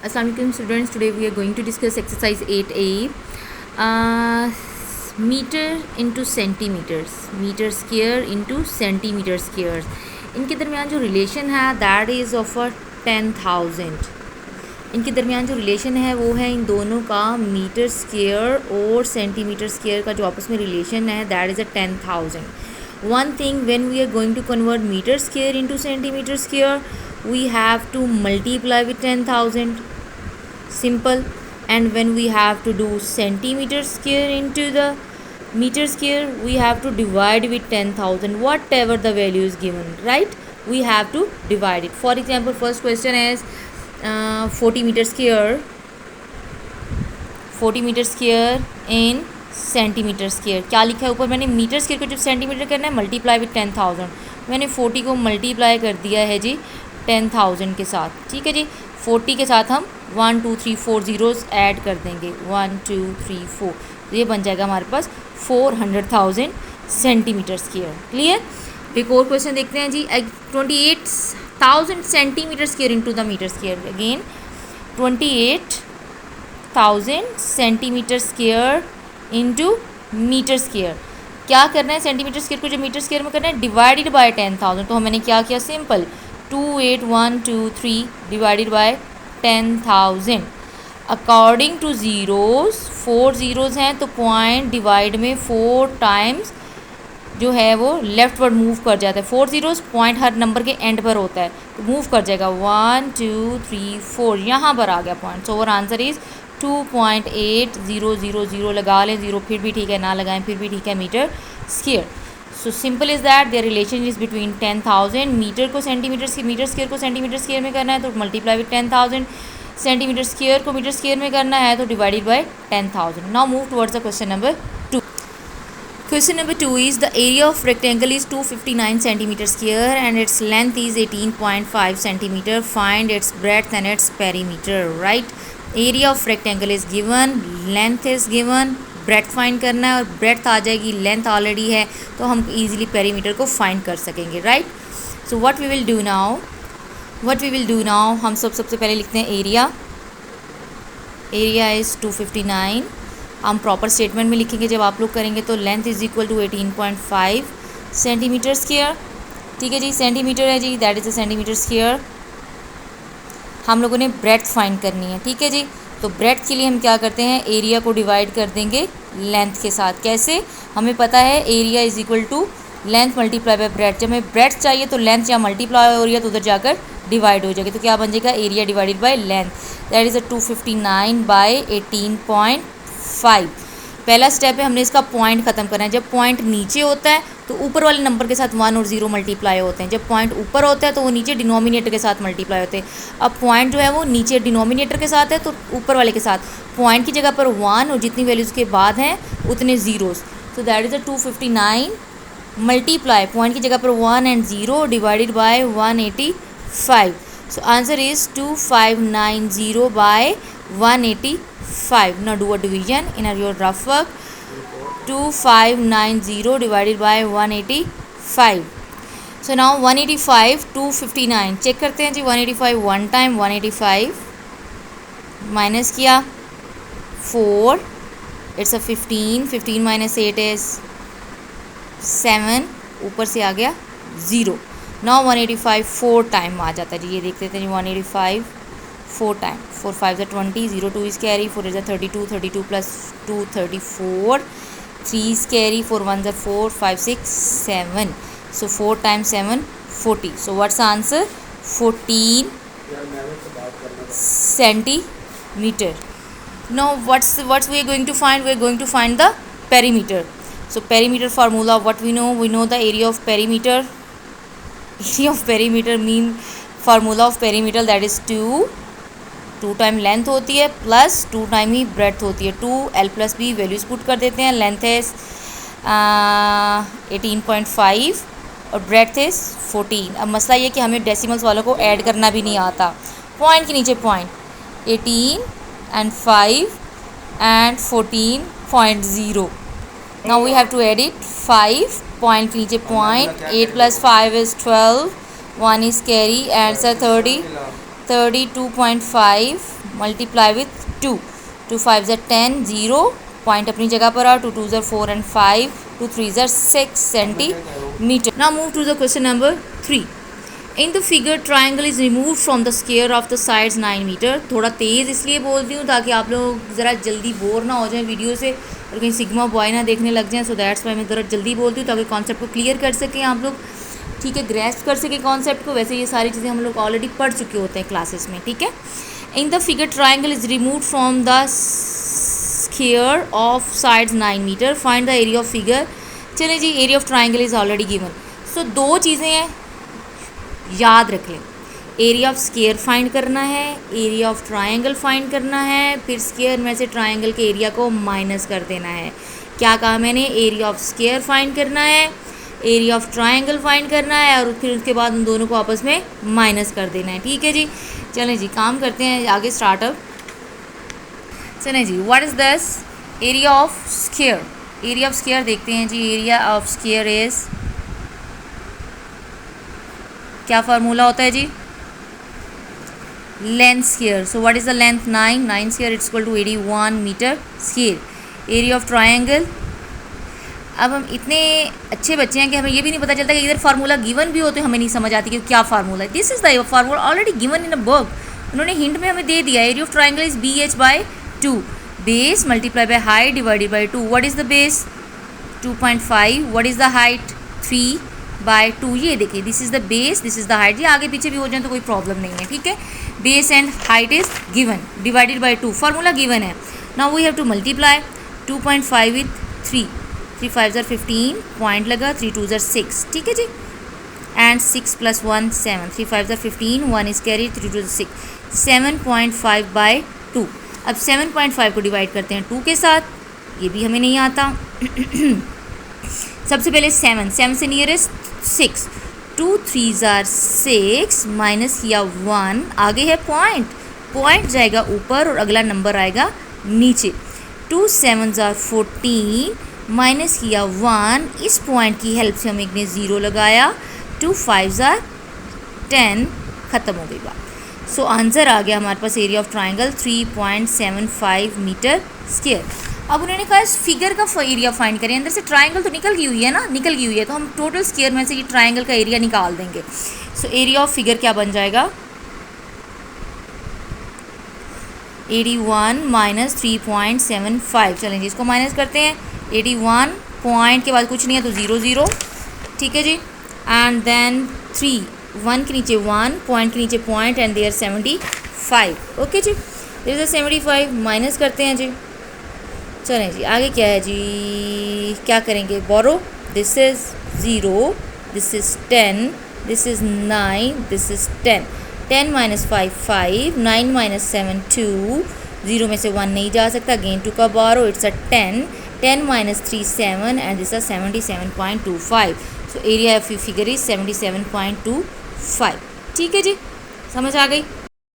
Assalamualaikum students, today we are going to discuss exercise 8a. Meter into centimeters, meter square into centimeter squares. इनके दरमियान जो relation है that is of 10,000. इनके दरमियान जो relation है वो है इन दोनों का मीटर स्क्वेयर और सेंटीमीटर स्क्वेयर का जो आपस में रिलेशन है that is 10,000. One thing, when we are going to convert meter square into centimeter square, we have to multiply with 10,000. Simple. And when we have to do centimeter square into the meter square, we have to divide with 10,000, whatever the value is given, right? We have to divide it. For example, first question is 40 meter square, 40 meter square in centimetre square. क्या लिखा है ऊपर मैंने? Metre square को जब centimetre करना है multiply with 10,000. मैंने 40 को मल्टीप्लाई कर दिया है जी 10,000 के साथ. ठीक है जी. 40 के साथ हम 1 2 3 4 ज़ीरोज़ ऐड कर देंगे. 1 2 3 4, तो ये बन जाएगा हमारे पास 400,000 सेंटीमीटर स्क्वेयर. क्लियर. एक और क्वेश्चन देखते हैं जी. 28,000 centimetre square into the metre square. Again 28,000 centimetre square into metre square. क्या करना है? सेंटीमीटर स्क्वेयर को जो मीटर स्क्वेयर में करना है डिवाइडेड बाय 10,000. तो मैंने क्या किया? Simple 28,123 divided by 10,000. According two zeros, 4 zeros हैं तो पॉइंट डिवाइड में 4 टाइम्स जो है वो लेफ्टवर्ड मूव कर जाता है. 4 ज़ीरोज़, पॉइंट हर नंबर के एंड पर होता है तो मूव कर जाएगा. 1 2 3 4 यहाँ पर आ गया पॉइंट. सो और आंसर इज़ 2.8000. लगा लें ज़ीरो फिर भी ठीक है, ना लगाएं फिर भी ठीक है. Metre square. So simple is that there relation is between 10,000. Metre को सेंटीमीटर, मीटर स्क्वेयर को सेंटीमीटर स्क्वेयर में करना है तो मल्टीप्लाई विथ 10,000. सेंटीमीटर स्क्वेयर को मीटर स्क्वेयर में करना है तो divided by 10,000. Now move towards the question number 2. Question number 2 is the area of rectangle is 259 centimeter square and its length is 18.5 centimeter. Find its breadth and its perimeter. Right? Area of rectangle is given, length is given, breadth find करना है और breath आ जाएगी, length already है तो हम easily perimeter को find कर सकेंगे. Right. So what we will do now, हम सबसे पहले लिखते हैं एरिया. Area is 259. हम प्रॉपर स्टेटमेंट में लिखेंगे जब आप लोग करेंगे तो length is equal to 18.5 centimetre square. ठीक है जी. सेंटीमीटर है जी, that is a centimetre square. हम लोगों ने ब्रेथ फाइंड करनी है. ठीक है जी. तो ब्रेथ के लिए हम क्या करते हैं? एरिया को डिवाइड कर देंगे लेंथ के साथ. कैसे? हमें पता है area is equal to length multiply by breadth. जब हमें ब्रेथ चाहिए तो लेंथ या मल्टीप्लाई हो रही है तो उधर जाकर डिवाइड हो जाएगी. तो क्या बन जाएगा? Area divided by length, that is 259 by 18.5. पहला स्टेप है हमने इसका पॉइंट ख़त्म करना है. जब पॉइंट नीचे होता है तो ऊपर वाले नंबर के साथ 1 और 0 मल्टीप्लाई होते हैं. जब पॉइंट ऊपर होता है तो वो नीचे डिनोमिनेटर के साथ मल्टीप्लाई होते हैं. अब पॉइंट जो है वो नीचे डिनोमिनेटर के साथ है तो ऊपर वाले के साथ पॉइंट की जगह पर 1 और जितनी वैल्यूज़ के बाद हैं उतने ज़ीरोज़. तो दैट इज़ 259 मल्टीप्लाई पॉइंट की जगह पर 1 and 0 divided by 185. So answer is 2590 by 185. Now do a division in your rough work. 2590 divided by 185. So now 185 259 check करते हैं जी. 185 वन टाइम 185 माइनस किया 4, इट्स अ 15 माइनस 8 इज 7, ऊपर से आ गया 0. Now 185 4 time आ जाता है जी. ये देख लेते हैं जी. 185 4 time, 4 5 20, 0 2 is carry, 4 is 32, 32 plus 2 34, 3 is carry, 4 1 4, 5 6 7. So 4 times 7 40. So what's the answer? 14 centimeter. Now what's we are going to find? We are going to find the perimeter. So perimeter formula, what we know? We know the area of perimeter. Area of perimeter mean formula of perimeter that is 2 time length होती है plus 2 time ही breath होती है. 2 L + B values put कर देते हैं. Length है 18.5 और breath is 14. अब मसला ये कि हमें डेसिमल्स वालों को ऐड करना भी नहीं आता. पॉइंट के नीचे point 18 and 5 and 14.0. Now we have to add it. 5 point के नीचे point, 8 + 5 is 12, 1 is carry, adds a 32.5 multiply with 2, 2 5 ज़ा 10, 0 पॉइंट अपनी जगह पर आ, 2 2 ज़ा 4 एंड 5, 2 3 ज़ा 6 centimetre. Now move to the question number 3. In the figure triangle is remove from the square of the sides 9 metre. थोड़ा तेज़ इसलिए बोलती हूँ ताकि आप लोग ज़रा जल्दी बोर ना हो जाएं वीडियो से और कहीं सिग्मा बॉय ना देखने लग जाएं. सो दैट्स वाई मैं ज़रा जल्दी बोलती हूँ ताकि कॉन्सेप्ट को क्लियर कर सकें आप लोग. ठीक है, ग्रेस्प कर सकें कॉन्सेप्ट को. वैसे ये सारी चीज़ें हम लोग ऑलरेडी पढ़ चुके होते हैं क्लासेस में. ठीक है. In the figure triangle is remove from the square of sides 9 metre. Find the area of figure. चलें जी, area of triangle is already given. So दो चीज़ें हैं, याद रख लें. एरिया ऑफ स्क्वायर फाइंड करना है, एरिया ऑफ ट्रायंगल फाइंड करना है, फिर स्क्वायर में से ट्रायंगल के एरिया को माइनस कर देना है. क्या कहा मैंने? एरिया ऑफ स्क्वायर फाइंड करना है, एरिया ऑफ ट्रायंगल फाइंड करना है और फिर उसके बाद उन दोनों को आपस में माइनस कर देना है. ठीक है जी. चलें जी, काम करते हैं आगे स्टार्टअप. चलें जी, what is this? Area of square. Area of square देखते हैं जी. एरिया ऑफ स्क्वायर इज़, क्या फार्मूला होता है जी? Length square. So what is the length? 9. 9 square it's equal to 81 metre square. Area of triangle. अब हम इतने अच्छे बच्चे हैं कि हमें ये भी नहीं पता चलता कि इधर फार्मूला गिवन भी हो तो हमें नहीं समझ आती कि क्या फार्मूला है. This is the formula already given in a book. उन्होंने हिंट में हमें दे दिया. Area of triangle is BH/2. Base multiply by height divided by 2. What is the base? 2.5. What is the height? 3/2. ये देखिए, this is the base, this is the height. ये आगे पीछे भी हो जाए तो कोई प्रॉब्लम नहीं है. ठीक है. Base and height is given, divided by 2. Formula given है. Now we have to multiply 2.5 with 3. 3 5 ज़ा 15 पॉइंट लगा, 3 2 ज़ा 6. ठीक है जी. एंड 6 + 1 7. 3 5 ज़ा 15, 1 इज़ कैरी, 3 2 ज़ा 6. 7.5/2. अब 7.5 को डिवाइड करते हैं 2 के साथ. ये भी हमें नहीं आता. सबसे पहले 7 से नियरेस्ट 6. 2 3 ज़ा 6 माइनस किया 1. आगे है पॉइंट जाएगा ऊपर और अगला नंबर आएगा नीचे. 2 7 ज़ा 14 माइनस किया 1. इस पॉइंट की हेल्प से हम एक ने 0 लगाया. 2 5 ज़ा 10. ख़त्म हो गई बात. सो आंसर आ गया हमारे पास area of triangle 3.75 metre square. अब उन्होंने कहा इस फिगर का एरिया फाइंड करें. अंदर से ट्राइंगल तो निकल गई हुई है ना, निकल गई हुई है, तो हम टोटल स्क्वायर में से ये ट्राइंगल का एरिया निकाल देंगे. सो एरिया ऑफ फिगर क्या बन जाएगा? 81 माइनस 3.75. चलें जी, इसको माइनस करते हैं. 81 पॉइंट के बाद कुछ नहीं है तो 0 0. ठीक है जी. एंड देन 3, 1 के नीचे 1, पॉइंट के नीचे पॉइंट एंड देयर 75. ओके जी. देयर इज 75 माइनस करते हैं जी. चलें जी, आगे क्या है जी? क्या करेंगे? Borrow. This is 0, this is 10, this is 9, this is 10. 10 - 5 5, 9 - 7 2. 0 में से 1 नहीं जा सकता. अगेन 2 का borrow, it's a 10. 10 - 3 7 and this is 77.25. So area of figure is 77.25. ठीक है जी, समझ आ गई.